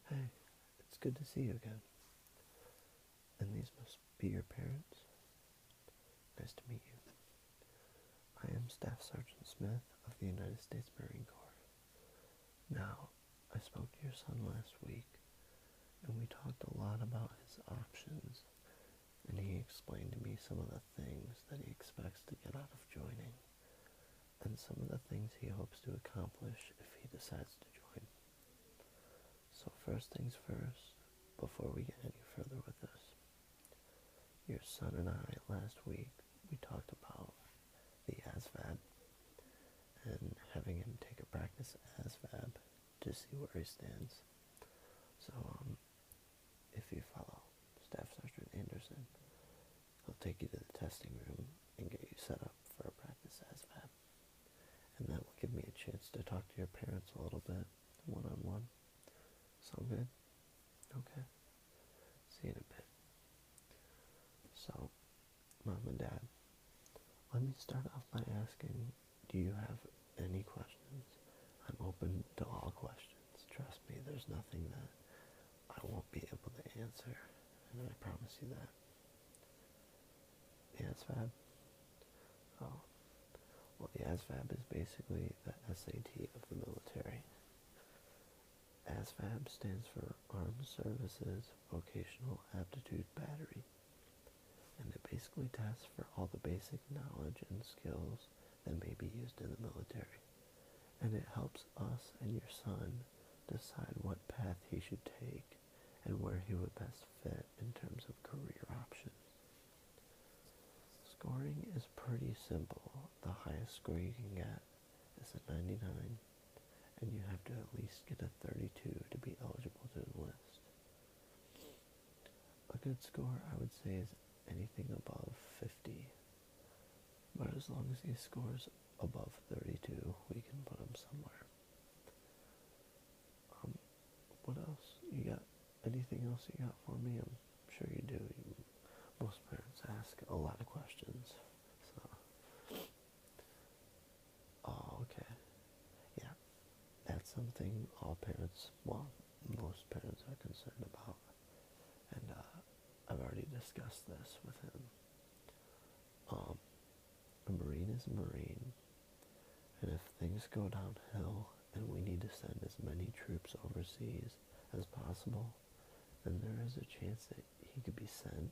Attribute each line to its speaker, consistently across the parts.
Speaker 1: Hey, it's good to see you again. And these must be your parents? Nice to meet you. I am Staff Sergeant Smith of the United States Marine Corps. Now, I spoke to your son last week, and we talked a lot about his options, and he explained to me some of the things that he expects to get out of joining, and some of the things he hopes to accomplish if he decides to join. So first things first, before we get any further with this, your son and I, last week, we talked about the ASVAB and having him take a practice ASVAB to see where he stands. So, if you follow Staff Sergeant Anderson, he'll take you to the testing room and get you set up for a practice ASVAB. And that will give me a chance to talk to your parents a little bit, one-on-one. Sound good? Okay. See you in a bit. So, Mom and Dad, let me start off by asking, do you have any questions? I'm open to all questions. Trust me, there's nothing that I won't be able to answer, and I promise you that. The ASVAB? Oh, well, the ASVAB is basically the SAT of the military. ASVAB stands for Armed Services Vocational Aptitude Battery, and it basically tests for all the basic knowledge and skills that may be used in the military, and it helps us and your son decide what path he should take and where he would best fit in terms of career options. Scoring is pretty simple. The highest score you can get is a 99, and you have to at least get a 32 to be eligible to enlist. A good score, I would say, is anything above 50, but as long as he scores above 32, we can put him somewhere. What else? You got anything else you got for me? I'm sure you do. Most parents ask a lot of questions. So, oh, okay. Yeah, that's something all parents, well, most parents are concerned about. And I've already discussed this with him. A Marine is a Marine, and if things go downhill and we need to send as many troops overseas as possible, then there is a chance that he could be sent.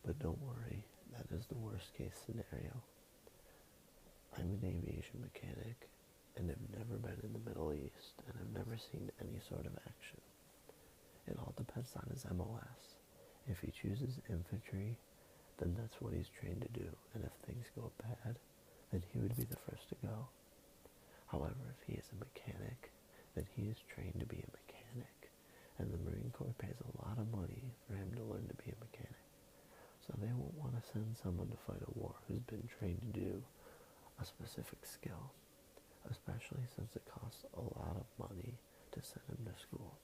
Speaker 1: But don't worry, that is the worst case scenario. I'm an aviation mechanic, and have never been in the Middle East, and I've never seen any sort of action. It all depends on his MOS. If he chooses infantry, then that's what he's trained to do, and if things go bad, then he would be the first to go. However, if he is a mechanic, then he is trained to be a mechanic, and the Marine Corps pays a lot of money for him to learn to be a mechanic. So they won't want to send someone to fight a war who's been trained to do a specific skill, especially since it costs a lot of money to send him to school.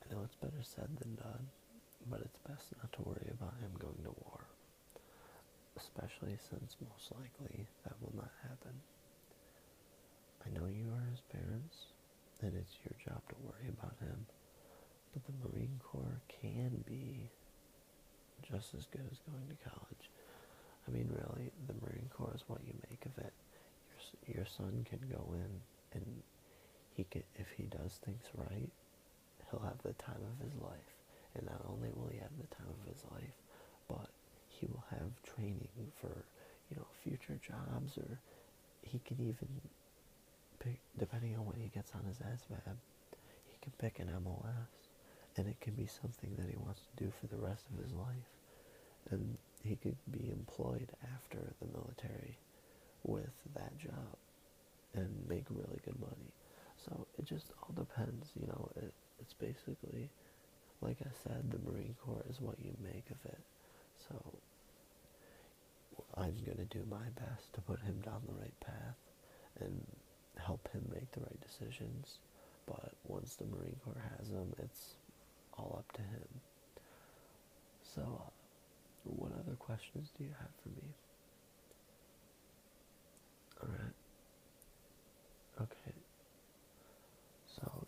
Speaker 1: I know it's better said than done, but it's best not to worry about him going to war, especially since most likely that will not happen. I know you are his parents, and it's your job to worry about him, but the Marine Corps can be just as good as going to college. I mean, really, the Marine Corps is what you make of it. Your son can go in, and if he does things right, he'll have the time of his life. And not only will he have the time of his life, but he will have training for, future jobs, or he can even pick, depending on what he gets on his ASVAB, he can pick an MOS, and it can be something that he wants to do for the rest of his life. And he could be employed after the military with that job and make really good money. So it just all depends, it's basically, like I said, the Marine Corps is what you make of it. So I'm going to do my best to put him down the right path and help him make the right decisions. But once the Marine Corps has him, it's all up to him. So, what other questions do you have for me? Alright. Okay.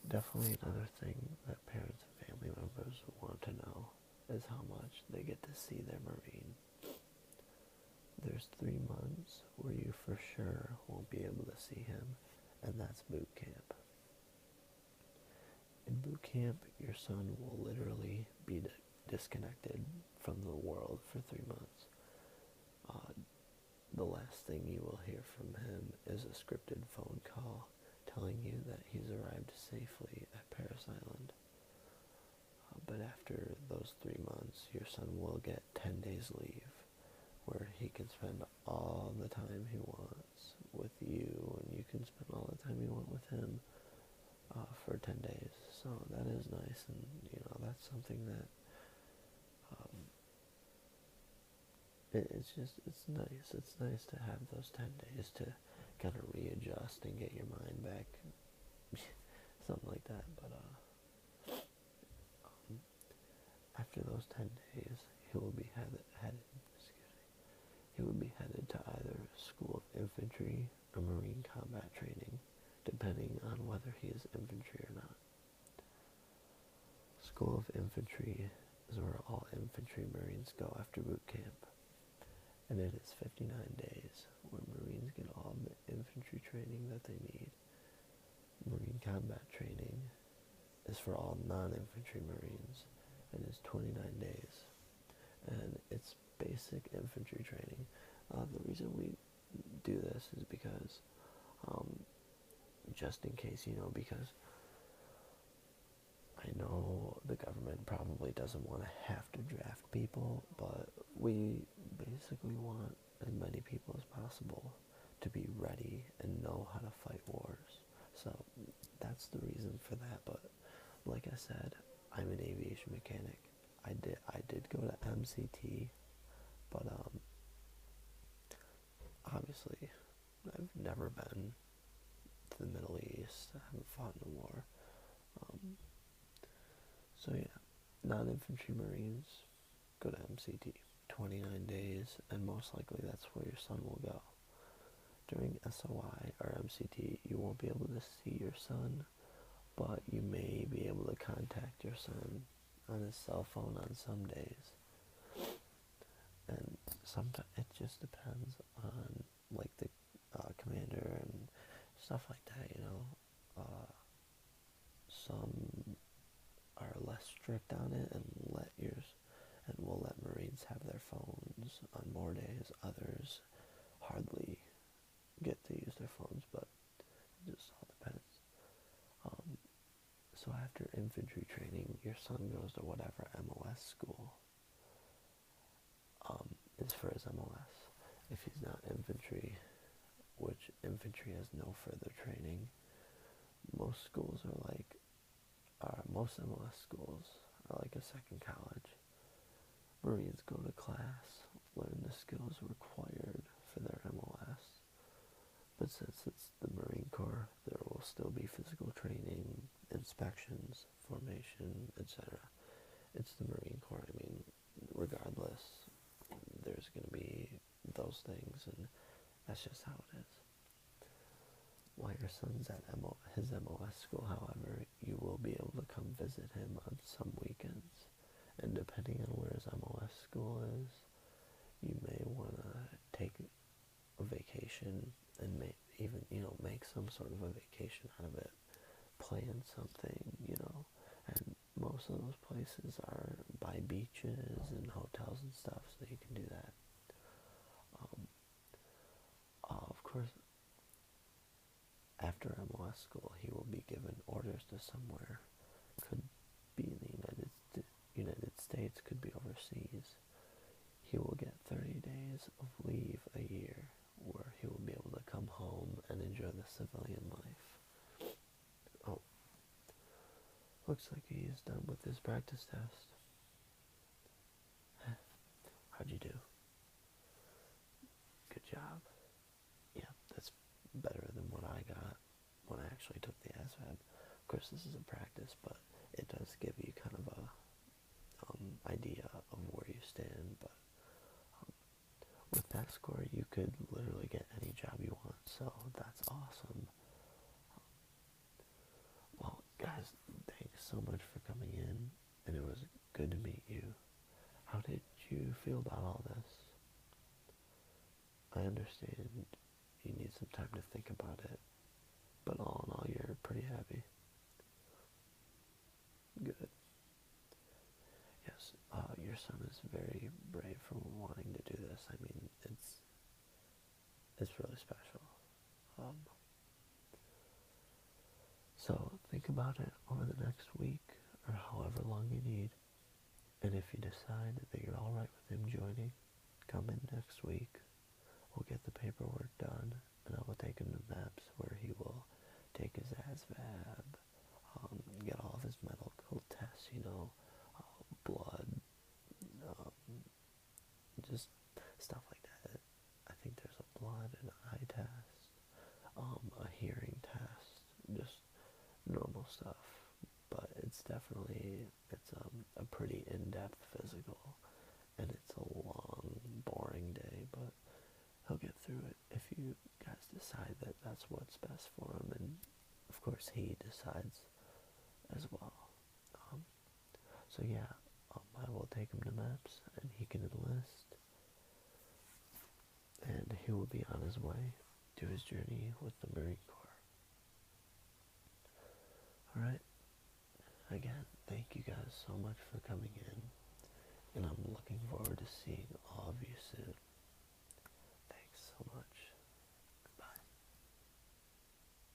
Speaker 1: Definitely another thing that parents and family members want to know is how much they get to see their Marine. There's 3 months where you for sure won't be able to see him, and that's boot camp. In boot camp, your son will literally be disconnected from the world for 3 months. Uh, the last thing you will hear from him is a scripted phone call telling you that he's arrived safely at Paris Island. But after those 3 months, your son will get 10 days leave where he can spend all the time he wants with you, and you can spend all the time you want with him for 10 days. So that is nice, and that's something that it's nice. It's nice to have those 10 days to kind of readjust and get your mind back, something like that. But after those 10 days, he will be headed to either School of Infantry or Marine Combat Training, depending on whether he is infantry or not. School of Infantry is where all infantry Marines go after boot camp, and it is 59 days where Marines get all the infantry training that they need. Marine Combat Training is for all non-infantry Marines, and is 29 days, and it's basic infantry training. The reason we do this is because, just in case, because I know the government probably doesn't want to have to draft people, but we basically want as many people as possible to be ready and know how to fight wars. So that's the reason for that. But like I said, I'm an aviation mechanic. I did go to MCT, but obviously I've never been to the Middle East. I haven't fought in a war. So yeah, non-infantry Marines go to MCT. 29 days, and most likely that's where your son will go. During SOI or MCT, you won't be able to see your son, but you may be able to contact your son on his cell phone on some days. And sometimes it just depends on like the commander and stuff like that. Some are less strict on it and will let Marines have their phones on more days. Others hardly get to use their phones, but it just all depends. So after infantry training, your son goes to whatever MOS school is for his MOS. If he's not infantry, which infantry has no further training, most MOS schools are like a second college. Marines go to class, learn the skills required for their MOS, but since it's the Marine Corps, there will still be physical training, inspections, formation, etc. It's the Marine Corps. Regardless, there's going to be those things, and that's just how it is. While your son's at his MOS school, however, you will be able to come visit him on some weekends. And depending on where his MOS school is, you may want to take a vacation and make some sort of a vacation out of it. Plan something, and most of those places are by beaches and hotels and stuff, so you can do that. Of course, after MOS school, he will be given orders to somewhere. Could be in the United States, could be overseas. He will get 30 days of leave a year where he will be able to come home and enjoy the civilian life. Oh, looks like he is done with his practice test. How'd you do? Good job. Yeah, that's better than what I got when I actually took the ASVAB. Of course, this is a practice, but it does give you kind of a idea of where you stand. But with that score, you could literally get any job you want, so that's awesome. Well, guys, so much for coming in, and it was good to meet you. How did you feel about all this? I understand you need some time to think about it, but all in all, you're pretty happy. Good. Yes, your son is very brave for wanting to do this. I mean, it's really special. Um, so think about it over the next week, or however long you need, and if you decide that you're alright with him joining, come in next week. We'll get the paperwork done, and I will take him to MAPS, where he will take his ASVAB, get all of his medical tests, blood, um, just stuff like that. I think there's a blood and eye test, a hearing test, just normal stuff. But it's a pretty in-depth physical, and it's a long, boring day, but he'll get through it if you guys decide that that's what's best for him, and of course he decides as well. Um, so yeah, I will take him to MAPS, and he can enlist, and he will be on his way to his journey with the Marine Corps. Alright, again, thank you guys so much for coming in, and I'm looking forward to seeing all of you soon. Thanks so much.